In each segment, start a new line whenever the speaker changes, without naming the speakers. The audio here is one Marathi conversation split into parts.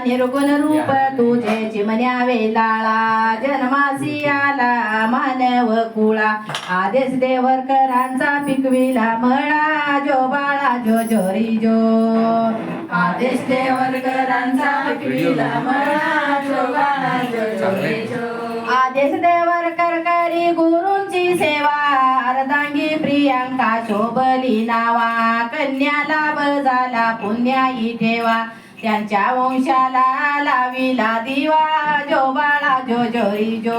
निर्गुण रूप तुझे चिमण्यावे लाळा जन्मासी आला मानव कुळा आदेश देवरकरांचा पिकविला मळा जो बाळा जो जोरी जो आदेश देवरकरांचा पिकविला मळा जो बाळा जो जोरी जो आदेश देवरकर करी गुरूंची सेवा अर्धांगी प्रियांका शोभली नावा कन्या लाभ झाला पुण्याई ठेवा त्यांच्या वंशाला लाविला दिवा जो बाळा जो जोरी जो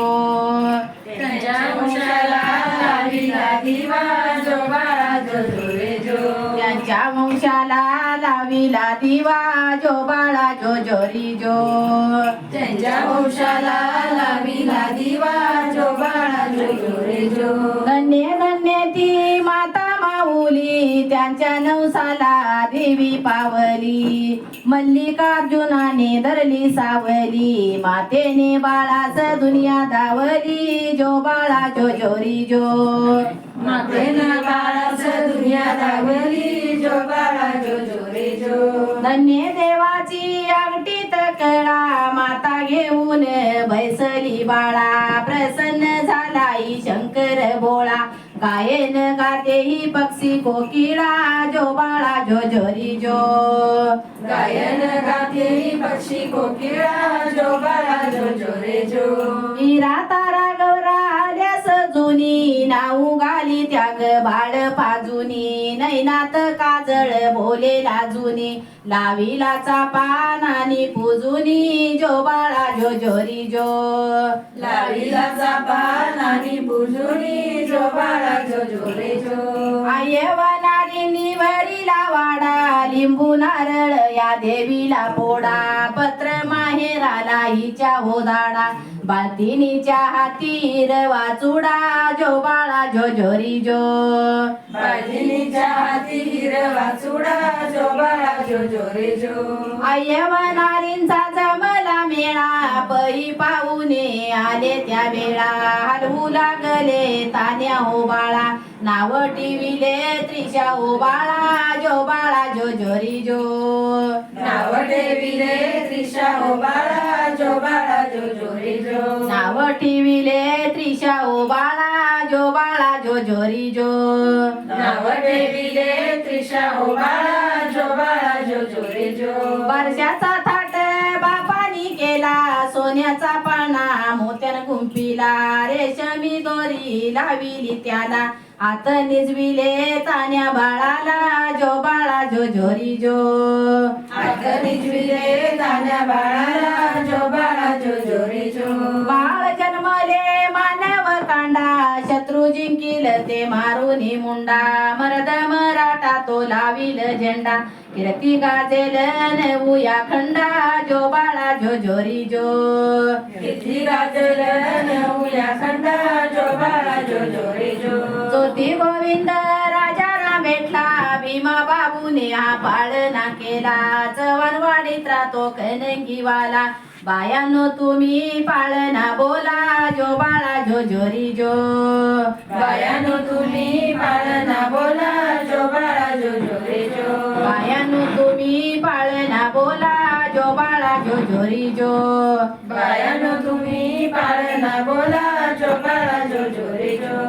त्यांच्या वंशाला लाविला दिवा जो बाळा जो जोरी जो त्यांच्या वंशाला लाविला दिवा जो बाळा जो जोरी जो त्यांच्या वंशाला लाविला दिवा जो बाळा जो जोरी जो धन्य धन्य ती माता माऊली त्यांच्या नवसाला देवी पावली मल्लिकार्जुनाने धरली सावली मातेने बाळाच दुनिया धावली जो बाळा जो जोरी जो मातेने बाळाच दुनिया धावली जो बाळा जो जोरी जो धन्य देवाची अंगठीत कळा माता घेऊन बैसली बाळा प्रसन्न झालाई शंकर भोळा गायन गाते ही पक्षी कोकिळा जो बाळा जो जोरी जो गायन गाते ही पक्षी कोकिळा जो बाळा जो जोरी जो मीरा तारा गौरा आल्या सजुनी नाऊ गाली त्याग बाळ पाजुनी नैनात काजळ भोले लाजुनी लाविला चापा नानी पूजुनी जो बाळा जो जोरी जो लाविला चापा नानी पूजुनी जो बाळा जो जोरी जो आयवनारी निवडीला वाडा लिंबू नारळ या देवीला पोडा पत्र माहेराला हिच्या होदाडा बालतिनीच्या हाती रवा चुडा जो बाळा जो जोरी जो बालतिनीच्या हाती रवा चुडा जो बाळा जो जोरी जो आयवनारींचा जमला मेळा पै पाहुणे आले त्या वेळा हलवू लागले तान्या हो बाळा नाव टिविले त्रिशा हो बाळा जो बाळा जो जोरी जो नाव टिविले त्रिशा हो बाळा जो बाळा जो जोरी जो नाव टिविले त्रिशा हो बाळा जो बाळा जो जोरी जो नाव टिविले त्रिशा हो बाळा जो बाळा जो जोरी जो वर्षाचा थाट बापानी केला सोन्याचा पाना मोत्यान गुंफिला रेशमी दोरी लाविली त्याला हात निजविले तान्या बाळाला जो बाळा जो जोरी जो हात निजविले तान्या बाळाला जो बाळा जो जोरी जो बाळ जन्मले मानव कांडा शत्रू जिंकिल ते मारून मुंडा मर्द मराठा तो लाविल झेंडा कीर्ती गाजेल नवूया खंडा जो बाळा जो जोरी जो कीर्ती गाजेल नवूया खंडा जो बाळा जो जोरी जो ज्योती गोविंद राजा राम भेटला भीमा बाबूने हा पाळना केला चव्हाणवाडीत राहतो कणंगीवाला बायानो तुम्ही पाळना बोला जो बाळा जो जोरी जो बायानो तुम्ही पाळना बोला जो बाळा जो जोरी जो बायानो तुम्ही पाळना बोला जो बाळा जो जोरी जो बायानो तुम्ही पाळना बोला जो बाळा जो जोरी जो